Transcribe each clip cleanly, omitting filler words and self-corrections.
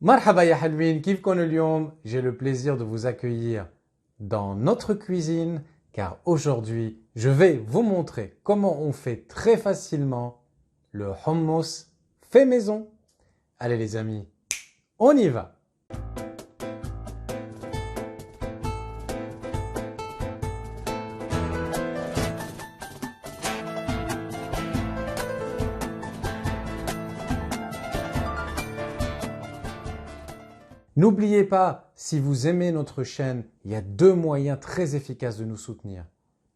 Marhaba ya halwin, kifkon اليوم, j'ai le plaisir de vous accueillir dans notre cuisine car aujourd'hui, je vais vous montrer comment on fait très facilement le hummus fait maison. Allez les amis, on y va! N'oubliez pas, si vous aimez notre chaîne, il y a deux moyens très efficaces de nous soutenir.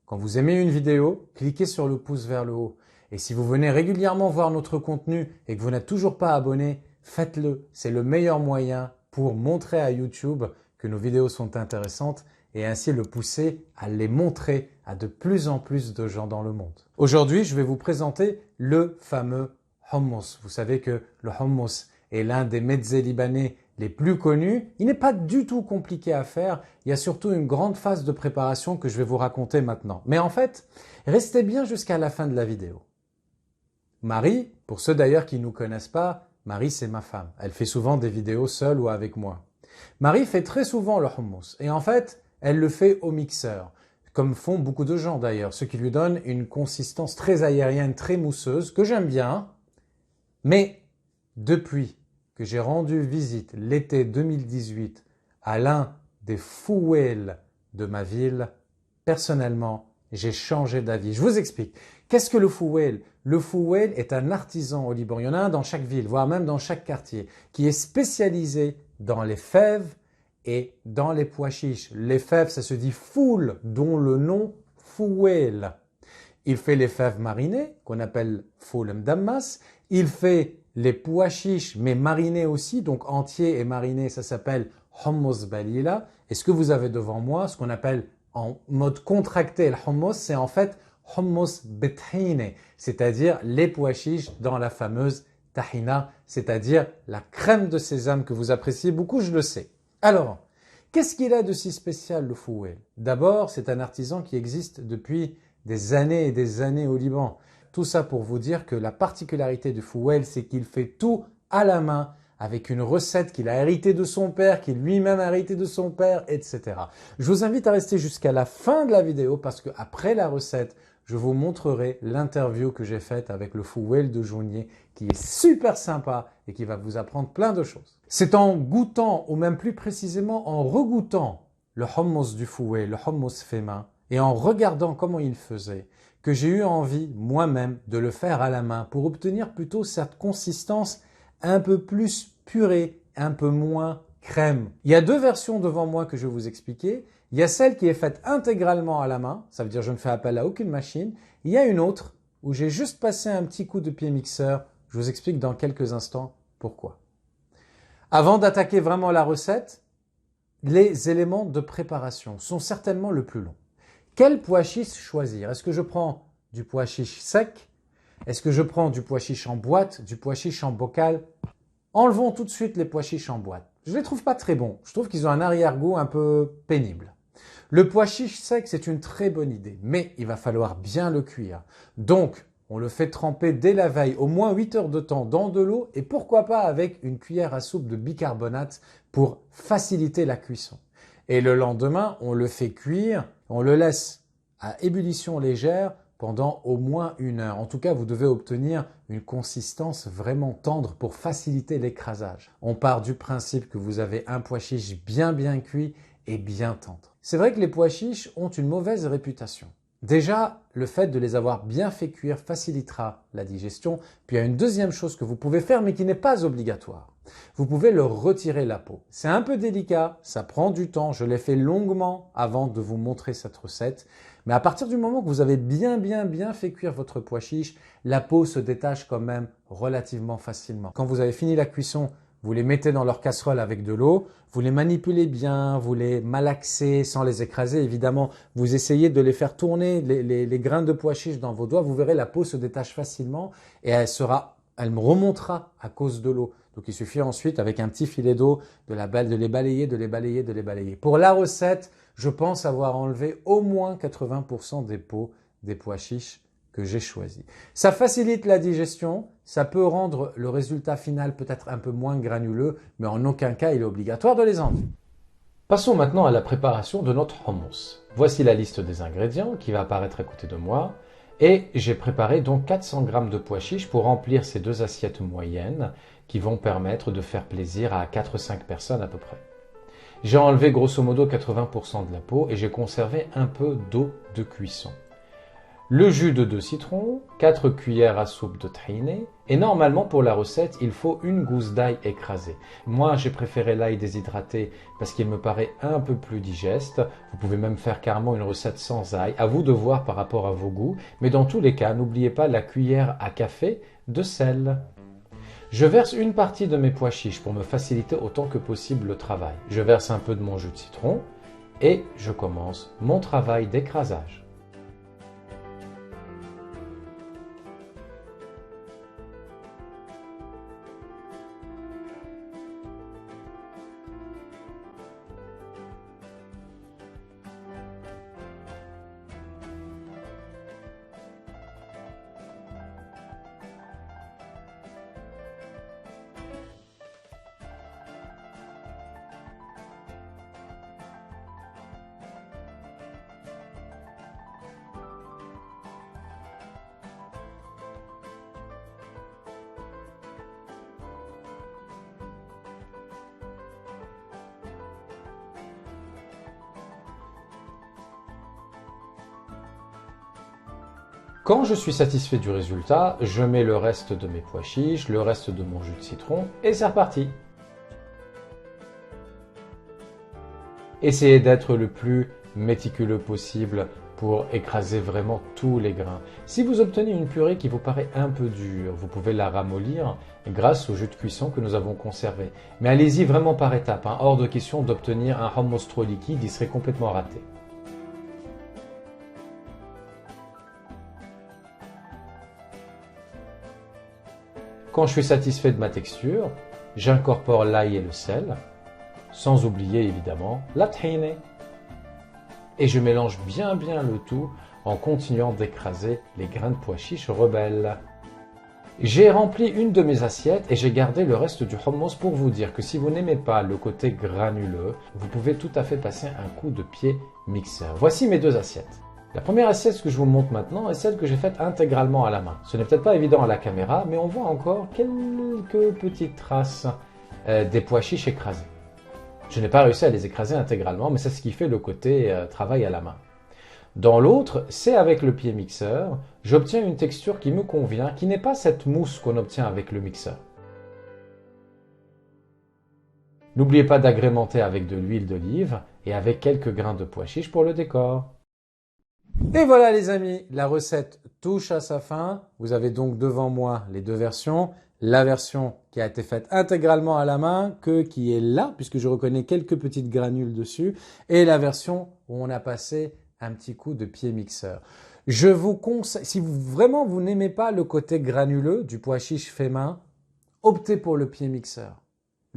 Quand vous aimez une vidéo, cliquez sur le pouce vers le haut. Et si vous venez régulièrement voir notre contenu et que vous n'êtes toujours pas abonné, faites-le. C'est le meilleur moyen pour montrer à YouTube que nos vidéos sont intéressantes et ainsi le pousser à les montrer à de plus en plus de gens dans le monde. Aujourd'hui, je vais vous présenter le fameux hummus. Vous savez que le hummus est l'un des mezzés libanais les plus connus. Il n'est pas du tout compliqué à faire. Il y a surtout une grande phase de préparation que je vais vous raconter maintenant. Mais en fait, restez bien jusqu'à la fin de la vidéo. Marie, pour ceux d'ailleurs qui ne nous connaissent pas, Marie c'est ma femme. Elle fait souvent des vidéos seule ou avec moi. Marie fait très souvent le hummus et en fait, elle le fait au mixeur. Comme font beaucoup de gens d'ailleurs, ce qui lui donne une consistance très aérienne, très mousseuse, que j'aime bien. Mais depuis que j'ai rendu visite l'été 2018 à l'un des fououels de ma ville, personnellement, j'ai changé d'avis. Je vous explique. Qu'est-ce que le fououel? Le fououel est un artisan au Liban. Il y en a un dans chaque ville, voire même dans chaque quartier, qui est spécialisé dans les fèves et dans les pois chiches. Les fèves, ça se dit foule, dont le nom fououel. Il fait les fèves marinées, qu'on appelle foul mdammas. Il fait les pois chiches, mais marinés aussi, donc entiers et marinés, ça s'appelle hummus balila. Et ce que vous avez devant moi, ce qu'on appelle en mode contracté le hummus, c'est en fait hummus bethine, c'est-à-dire les pois chiches dans la fameuse tahina, c'est-à-dire la crème de sésame que vous appréciez beaucoup, je le sais. Alors, qu'est-ce qu'il a de si spécial le fououel? D'abord, c'est un artisan qui existe depuis des années et des années au Liban. Tout ça pour vous dire que la particularité du fououel, c'est qu'il fait tout à la main avec une recette qu'il a héritée de son père, qu'il lui-même a héritée de son père, etc. Je vous invite à rester jusqu'à la fin de la vidéo parce qu'après la recette, je vous montrerai l'interview que j'ai faite avec le fououel de Jounier qui est super sympa et qui va vous apprendre plein de choses. C'est en goûtant, ou même plus précisément en regoûtant le hummus du fououel, le hummus fait main, et en regardant comment il faisait, que j'ai eu envie moi-même de le faire à la main pour obtenir plutôt cette consistance un peu plus purée, un peu moins crème. Il y a deux versions devant moi que je vais vous expliquer. Il y a celle qui est faite intégralement à la main, ça veut dire que je ne fais appel à aucune machine. Il y a une autre où j'ai juste passé un petit coup de pied mixeur. Je vous explique dans quelques instants pourquoi. Avant d'attaquer vraiment la recette, les éléments de préparation sont certainement le plus long. Quel pois chiche choisir? Est-ce que je prends du pois chiche sec? Est-ce que je prends du pois chiche en boîte, du pois chiche en bocal? Enlevons tout de suite les pois chiches en boîte. Je ne les trouve pas très bons. Je trouve qu'ils ont un arrière-goût un peu pénible. Le pois chiche sec, c'est une très bonne idée, mais il va falloir bien le cuire. Donc, on le fait tremper dès la veille, au moins 8 heures de temps dans de l'eau et pourquoi pas avec une cuillère à soupe de bicarbonate pour faciliter la cuisson. Et le lendemain, on le fait cuire, on le laisse à ébullition légère pendant au moins 1 heure. En tout cas, vous devez obtenir une consistance vraiment tendre pour faciliter l'écrasage. On part du principe que vous avez un pois chiche bien cuit et bien tendre. C'est vrai que les pois chiches ont une mauvaise réputation. Déjà, le fait de les avoir bien fait cuire facilitera la digestion. Puis il y a une deuxième chose que vous pouvez faire mais qui n'est pas obligatoire. Vous pouvez leur retirer la peau. C'est un peu délicat, ça prend du temps. Je l'ai fait longuement avant de vous montrer cette recette. Mais à partir du moment que vous avez bien fait cuire votre pois chiche, la peau se détache quand même relativement facilement. Quand vous avez fini la cuisson, vous les mettez dans leur casserole avec de l'eau, vous les manipulez bien, vous les malaxez sans les écraser. Évidemment, vous essayez de les faire tourner, les grains de pois chiche dans vos doigts. Vous verrez, la peau se détache facilement et elle remontera à cause de l'eau. Donc, il suffit ensuite, avec un petit filet d'eau, de les balayer. Pour la recette, je pense avoir enlevé au moins 80% des peaux des pois chiches que j'ai choisis. Ça facilite la digestion, ça peut rendre le résultat final peut-être un peu moins granuleux, mais en aucun cas il est obligatoire de les enlever. Passons maintenant à la préparation de notre hummus. Voici la liste des ingrédients qui va apparaître à côté de moi. Et j'ai préparé donc 400 g de pois chiches pour remplir ces deux assiettes moyennes qui vont permettre de faire plaisir à 4-5 personnes à peu près. J'ai enlevé grosso modo 80% de la peau et j'ai conservé un peu d'eau de cuisson. Le jus de 2 citrons, 4 cuillères à soupe de tahini et normalement pour la recette il faut une gousse d'ail écrasée. Moi j'ai préféré l'ail déshydraté parce qu'il me paraît un peu plus digeste. Vous pouvez même faire carrément une recette sans ail, à vous de voir par rapport à vos goûts. Mais dans tous les cas, n'oubliez pas la cuillère à café de sel. Je verse une partie de mes pois chiches pour me faciliter autant que possible le travail. Je verse un peu de mon jus de citron et je commence mon travail d'écrasage. Quand je suis satisfait du résultat, je mets le reste de mes pois chiches, le reste de mon jus de citron et c'est reparti. Essayez d'être le plus méticuleux possible pour écraser vraiment tous les grains. Si vous obtenez une purée qui vous paraît un peu dure, vous pouvez la ramollir grâce au jus de cuisson que nous avons conservé. Mais allez-y vraiment par étapes, hein. Hors de question d'obtenir un hummus trop liquide, il serait complètement raté. Quand je suis satisfait de ma texture, j'incorpore l'ail et le sel, sans oublier évidemment la tahini. Et je mélange bien le tout en continuant d'écraser les grains de pois chiches rebelles. J'ai rempli une de mes assiettes et j'ai gardé le reste du hummus pour vous dire que si vous n'aimez pas le côté granuleux, vous pouvez tout à fait passer un coup de pied mixeur. Voici mes deux assiettes. La première assiette que je vous montre maintenant est celle que j'ai faite intégralement à la main. Ce n'est peut-être pas évident à la caméra, mais on voit encore quelques petites traces des pois chiches écrasés. Je n'ai pas réussi à les écraser intégralement, mais c'est ce qui fait le côté travail à la main. Dans l'autre, c'est avec le pied mixeur, j'obtiens une texture qui me convient, qui n'est pas cette mousse qu'on obtient avec le mixeur. N'oubliez pas d'agrémenter avec de l'huile d'olive et avec quelques grains de pois chiches pour le décor. Et voilà les amis, la recette touche à sa fin. Vous avez donc devant moi les deux versions. La version qui a été faite intégralement à la main, qui est là, puisque je reconnais quelques petites granules dessus, et la version où on a passé un petit coup de pied mixeur. Je vous conseille, si vraiment vous n'aimez pas le côté granuleux du pois chiche fait main, optez pour le pied mixeur.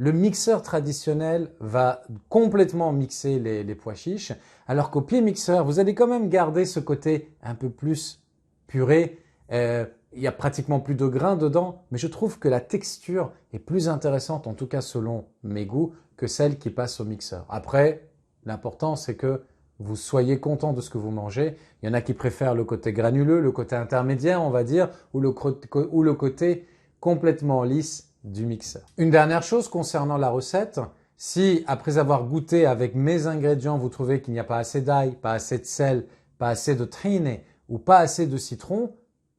Le mixeur traditionnel va complètement mixer les pois chiches, alors qu'au pied mixeur, vous allez quand même garder ce côté un peu plus puré. Il y a pratiquement plus de grains dedans, mais je trouve que la texture est plus intéressante, en tout cas selon mes goûts, que celle qui passe au mixeur. Après, l'important c'est que vous soyez content de ce que vous mangez. Il y en a qui préfèrent le côté granuleux, le côté intermédiaire, on va dire, ou le côté complètement lisse du mixeur. Une dernière chose concernant la recette, si après avoir goûté avec mes ingrédients, vous trouvez qu'il n'y a pas assez d'ail, pas assez de sel, pas assez de tahini ou pas assez de citron,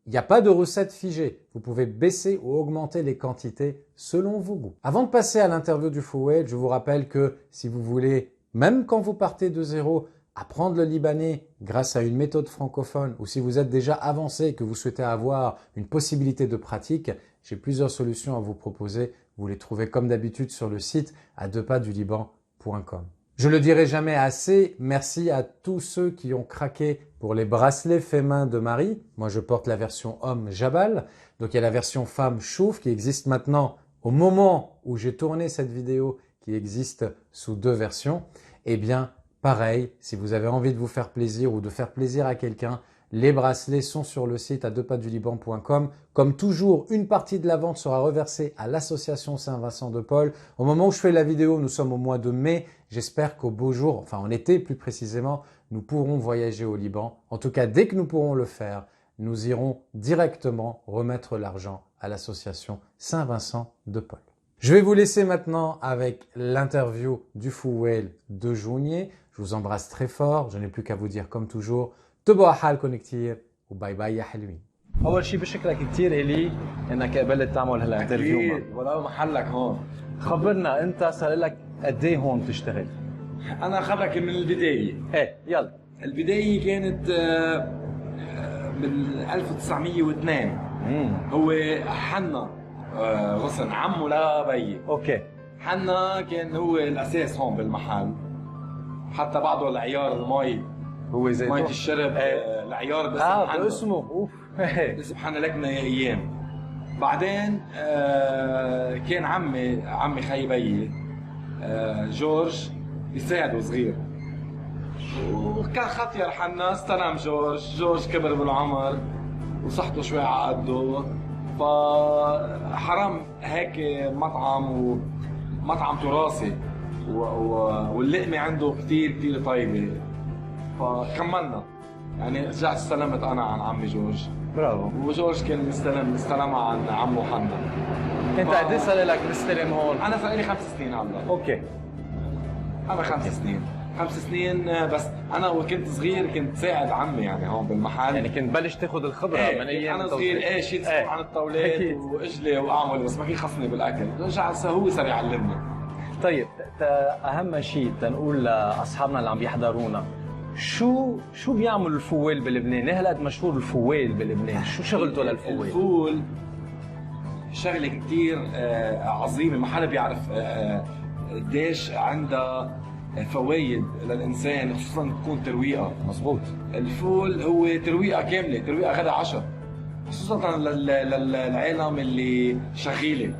il n'y a pas de recette figée. Vous pouvez baisser ou augmenter les quantités selon vos goûts. Avant de passer à l'interview du Fouet, je vous rappelle que si vous voulez, même quand vous partez de zéro, apprendre le libanais grâce à une méthode francophone ou si vous êtes déjà avancé et que vous souhaitez avoir une possibilité de pratique, j'ai plusieurs solutions à vous proposer. Vous les trouvez comme d'habitude sur le site adepasduliban.com. Je le dirai jamais assez, merci à tous ceux qui ont craqué pour les bracelets faits main de Marie. Moi, je porte la version homme Jabal. Donc, il y a la version femme Chouf qui existe maintenant au moment où j'ai tourné cette vidéo qui existe sous deux versions. Eh bien, pareil, si vous avez envie de vous faire plaisir ou de faire plaisir à quelqu'un, Les bracelets sont sur le site à deuxpasduliban.com. Comme toujours, une partie de la vente sera reversée à l'association Saint-Vincent de Paul. Au moment où je fais la vidéo, nous sommes au mois de mai. J'espère qu'au beau jour, enfin en été plus précisément, nous pourrons voyager au Liban. En tout cas, dès que nous pourrons le faire, nous irons directement remettre l'argent à l'association Saint-Vincent de Paul. Je vais vous laisser maintenant avec l'interview du Fouel de Jounier. Je vous embrasse très fort. Je n'ai plus qu'à vous dire comme toujours, تبقوا حالكم كتير وباي باي يا حلوين. اول شيء بشكرك كثير الي انك قبلت تعمل هالانترفيو. اكيد ولو محلك هون. خبرنا انت صار لك قد ايه هون بتشتغل؟ انا خبرك من البدايه. ايه يلا. البدايه كانت من 1902. هو حنا غصن عمه لبيي. اوكي. حنا كان هو الاساس هون بالمحل. حتى بعضه العيار المي هو زي مية الشرب العيار باسم حنا. باسمه اوف. باسم حنا لكنا ايام. بعدين كان عمي خي بيي جورج يساعده صغير، وكان خطير حنا استلم جورج كبر بالعمر وصحته شوي على قده، فحرام هيك مطعم تراثي واللقمه عنده كثير طيبه، فكملنا. يعني رجعت استلمت انا عن عمي جورج. برافو. وجورج كان مستلمها عن عمه حنا. انت قد ايه صار لك مستلم هون؟ انا صار لي 5 سنين هلا. اوكي. انا 5 سنين بس انا وكنت صغير كنت ساعد عمي يعني هون بالمحل. يعني كنت بلش تاخذ الخبره من ايام انا صغير شيء تصفح عن الطاولات واجلي واعمل، بس ما في خصني بالاكل. رجع هو صار يعلمني. طيب اهم شيء تنقول لاصحابنا اللي عم بيحضرونا، شو بيعمل الفوال بلبنان؟ ليه هالقد مشهور الفوال بلبنان؟ شو شغلته للفوال؟ الفول شغله كثير عظيمه، ما حدا بيعرف قديش عندها فوائد للانسان، خصوصا تكون ترويقه. مزبوط. الفول هو ترويقه كامله، ترويقه غدا عشاء، خصوصا للعالم اللي شغيله،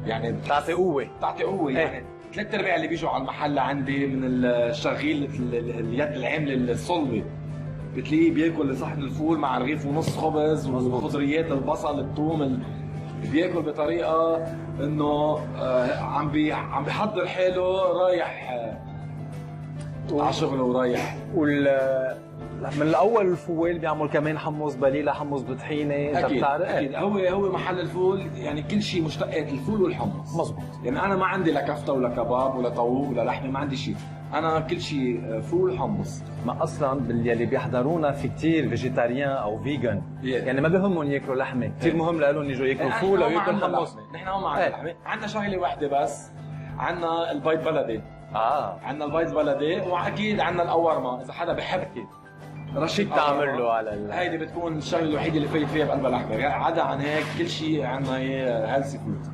يعني بتعطي قوه يعني 3/4 اللي بيجوا على المحل عندي من الشغيل اليد العامله الصلبه بتلاقيه بياكل صحن الفول مع رغيف ونص خبز وخضريات البصل الثوم، بياكل بطريقه انه عم بيحضر حاله رايح على شغله ورايح. من الاول الفوال بيعمل كمان حمص بليله، حمص بطحينه. انت بتعرف اكيد هو محل الفول يعني كل شيء مشتقات الفول والحمص. مزبوط. يعني انا ما عندي لا كفته ولا كباب ولا طاووق ولا لحمه، ما عندي شيء، انا كل شيء فول وحمص. ما اصلا باللي بيحضرونا في كثير فيجيتاريان او فيجن، يعني ما بهمهم ياكلوا لحمه، كثير مهم لهم يجوا ياكلوا فول او ياكلوا حمص. نحن هون ما عندنا لحمه، عندنا شغله واحده بس، عندنا البيض بلدي. عندنا البيض بلدي، واكيد عندنا القورمه اذا حدا بحب رشيد تعمل له على هيدي بتكون الشغله الوحيده اللي فايت فيها بقلب اللحمه، عدا عن هيك كل شيء عندنا هيلثي فود.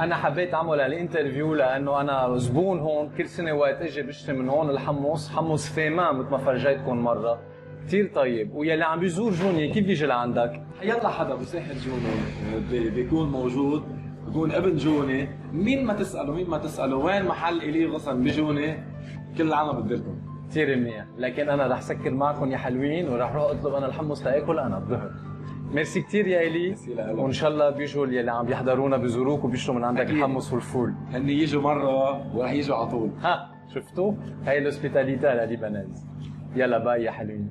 انا حبيت اعمل هالانترفيو لانه انا زبون هون، كل سنه وقت اجي بشتري من هون حمص فيمان مثل ما فرجيتكم مره، كثير طيب. ويلي عم بيزور جوني كيف بيجي لعندك؟ يلا حدا بساحل جوني بيكون موجود، بيكون ابن جوني، مين ما تساله وين محل الي غصن بجوني كل العالم بتديركم. كثير منيح، لكن انا رح سكر معكم يا حلوين وراح اروح اطلب انا الحمص لاكل انا الظهر. ميرسي كثير يا الي، وان شاء الله بيجوا اللي عم بيحضرونا بيزوروك وبيشتروا من عندك أكيد. الحمص والفول هن يجوا مره ورح يجوا على طول. شفتوا؟ هاي الهوسبيتاليتي الليبنانيز. يلا باي يا حلوين.